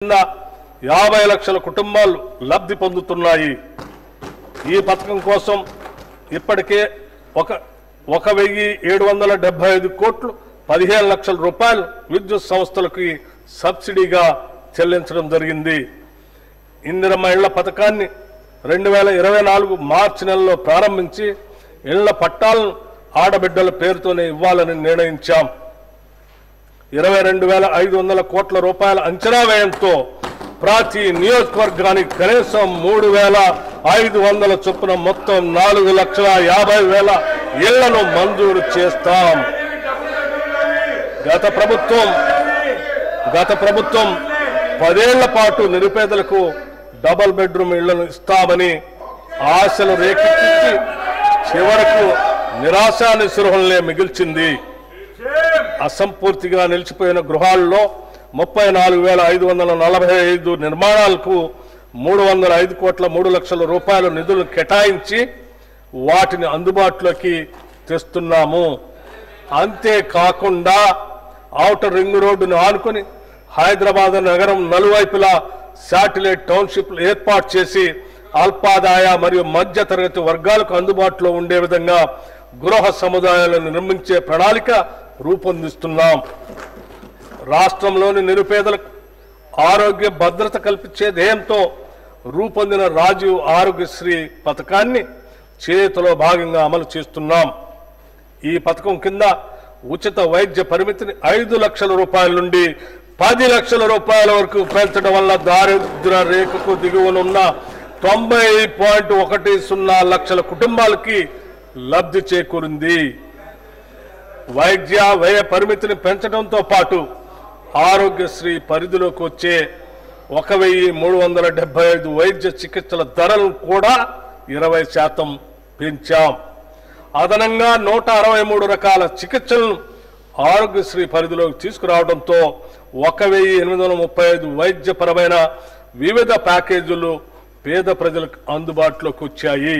50 లక్షల కుటుంబాలు లబ్ధి పొందుతున్నాయి. ఈ పథకం కోసం ఇప్పటికే 1775 కోట్లు 15 లక్షల రూపాయలు విద్యుత్ సంస్థలకు సబ్సిడీగా చెల్లించడం జరిగింది. ఇందిరమ్మ ఇళ్ల పథకాన్ని 2024 మార్చి నెలలో ప్రారంభించి ఇళ్ల పట్టాలను ఆడబిడ్డల పేరుతోనే ఇవ్వాలని నిర్ణయించాం. 22,500 కోట్ల రూపాయల అంచనా వ్యయంతో ప్రతి నియోజకవర్గానికి కనీసం 3,500 చొప్పున మొత్తం 4,50,000 ఇళ్లను మంజూరు చేస్తాం. గత ప్రభుత్వం 10 ఏళ్ల పాటు నిరుపేదలకు డబుల్ బెడ్రూమ్ ఇళ్లను ఇస్తామని ఆశలు రేకెత్తించి చివరకు నిరాశా నిస్పృహలనే మిగిల్చింది. అసంపూర్తిగా నిలిచిపోయిన గృహాల్లో 34,545 నిర్మాణాలకు 305 కోట్ల 3 లక్షల రూపాయల నిధులు కేటాయించి వాటిని అందుబాటులోకి తెస్తున్నాము. అంతేకాకుండా ఔటర్ రింగ్ రోడ్డును ఆనుకొని హైదరాబాద్ నగరం నలువైపులా శాటిలైట్ టౌన్షిప్లు ఏర్పాటు చేసి అల్పాదాయ మరియు మధ్య తరగతి వర్గాలకు అందుబాటులో ఉండే విధంగా గృహ సముదాయాలను నిర్మించే ప్రణాళిక రూపొందిస్తున్నాం. రాష్ట్రంలోని నిరుపేదలకు ఆరోగ్య భద్రత కల్పించే ధ్యేయంతో రూపొందిన రాజీవ్ ఆరోగ్యశ్రీ పథకాన్ని చేతిలో భాగంగా అమలు చేస్తున్నాం. ఈ పథకం కింద ఉచిత వైద్య పరిమితిని 5 లక్షల రూపాయల నుండి 10 లక్షల రూపాయల వరకు పెంచడం వల్ల దారిద్ర్య రేఖకు దిగువనున్న 90.10 లక్షల కుటుంబాలకి లబ్ధి చేకూరింది. వైద్య వ్యయ పరిమితిని పెంచడంతో పాటు ఆరోగ్యశ్రీ పరిధిలోకి వచ్చే 1,375 వైద్య చికిత్సల ధరలను కూడా 20% పెంచాం. అదనంగా 163 రకాల చికిత్సలను ఆరోగ్యశ్రీ పరిధిలోకి తీసుకురావడంతో 1,835 వైద్యపరమైన వివిధ ప్యాకేజీలు పేద ప్రజలకు అందుబాటులోకి వచ్చాయి.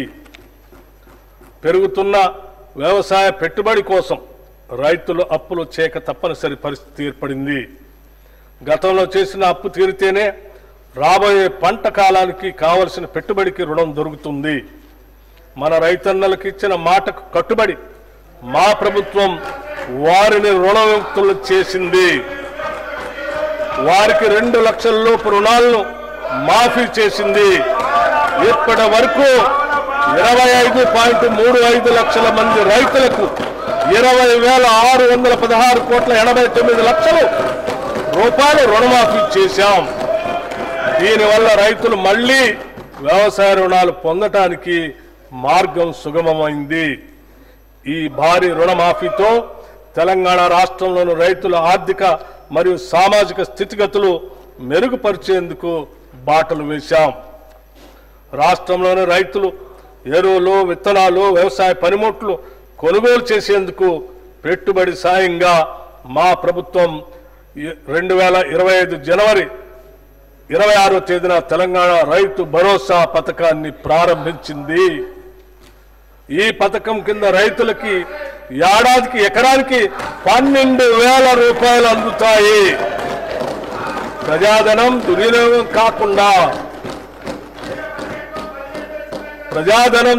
పెరుగుతున్న వ్యవసాయ పెట్టుబడి కోసం రైతులు అప్పులు చేయక తప్పనిసరి పరిస్థితి ఏర్పడింది. గతంలో చేసిన అప్పు తీరితేనే రాబోయే పంట కాలానికి కావలసిన పెట్టుబడికి రుణం దొరుకుతుంది. మన రైతన్నలకు ఇచ్చిన మాటకు కట్టుబడి మా ప్రభుత్వం వారిని రుణవిముక్తులు చేసింది. వారికి 2 లక్షల లోపు రుణాలను మాఫీ చేసింది. ఇప్పటి వరకు 25.35 లక్షల మంది రైతులకు 20,616 కోట్ల 89 లక్షల రూపాయలు రుణమాఫీ చేశాం. దీనివల్ల రైతులు మళ్లీ వ్యవసాయ రుణాలు పొందటానికి మార్గం సుగమమైంది. ఈ భారీ రుణమాఫీతో తెలంగాణ రాష్ట్రంలోని రైతుల ఆర్థిక మరియు సామాజిక స్థితిగతులు మెరుగుపరిచేందుకు బాటలు వేశాం. రాష్ట్రంలోని రైతులు ఎరువులు, విత్తనాలు, వ్యవసాయ పనిముట్లు కొనుగోలు చేసేందుకు పెట్టుబడి సాయంగా మా ప్రభుత్వం 2025 జనవరి 26వ తేదీన తెలంగాణ రైతు భరోసా పథకాన్ని ప్రారంభించింది. ఈ పథకం కింద రైతులకి ఏడాదికి ఎకరానికి 12,000 రూపాయలు అందుతాయి. ప్రజాధనం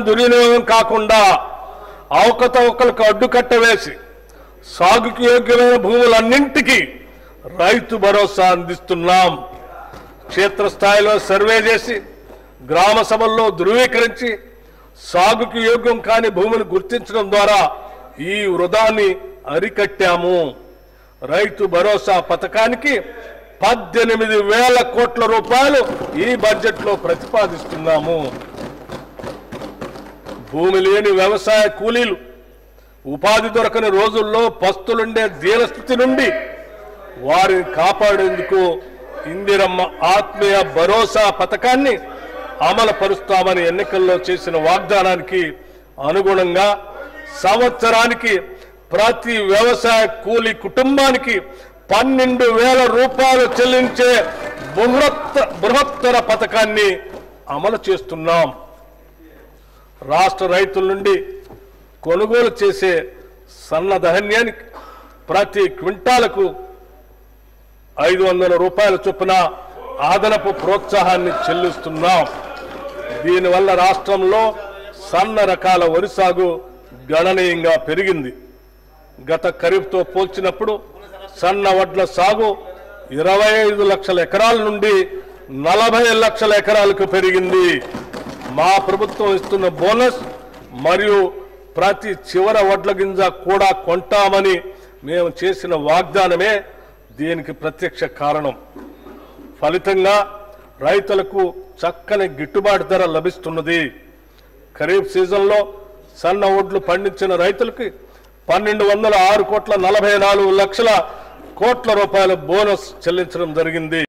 దుర్వినియోగం కాకుండా అవకతవకలకు అడ్డుకట్ట వేసి సాగుకి యోగ్యమైన భూములన్నింటికీ రైతు భరోసా అందిస్తున్నాం. క్షేత్రస్థాయిలో సర్వే చేసి గ్రామ సభల్లో ధృవీకరించి సాగుకి యోగ్యం కాని భూమిని గుర్తించడం ద్వారా ఈ వృధాన్ని అరికట్టాము. రైతు భరోసా పథకానికి 18,000 కోట్ల రూపాయలు ఈ బడ్జెట్లో ప్రతిపాదిస్తున్నాము. భూమి లేని వ్యవసాయ కూలీలు ఉపాధి దొరకని రోజుల్లో పస్తులుండే దీనస్థితి నుండి వారిని కాపాడేందుకు ఇందిరమ్మ ఆత్మీయ భరోసా పథకాన్ని అమలు పరుస్తామని ఎన్నికల్లో చేసిన వాగ్దానానికి అనుగుణంగా సంవత్సరానికి ప్రతి వ్యవసాయ కూలీ కుటుంబానికి 12,000 రూపాయలు చెల్లించే బృహత్తర పథకాన్ని అమలు చేస్తున్నాం. రాష్ట్ర రైతుల నుండి కొనుగోలు చేసే సన్న ధాన్యానికి ప్రతి క్వింటాలకు 500 రూపాయల చొప్పున అదనపు ప్రోత్సాహాన్ని చెల్లిస్తున్నాం. దీనివల్ల రాష్ట్రంలో సన్న రకాల వరి సాగు గణనీయంగా పెరిగింది. గత ఖరీఫ్తో పోల్చినప్పుడు సన్న వడ్ల సాగు 25 లక్షల ఎకరాల నుండి 40 లక్షల ఎకరాలకు పెరిగింది. మా ప్రభుత్వం ఇస్తున్న బోనస్ మరియు ప్రతి చివర వడ్ల గింజ కూడా కొంటామని మేము చేసిన వాగ్దానమే దీనికి ప్రత్యక్ష కారణం. ఫలితంగా రైతులకు చక్కని గిట్టుబాటు ధర లభిస్తున్నది. ఖరీఫ్ సీజన్లో సన్న వడ్లు పండించిన రైతులకి 1206 కోట్ల 44 లక్షల కోట్ల రూపాయల బోనస్ చెల్లించడం జరిగింది.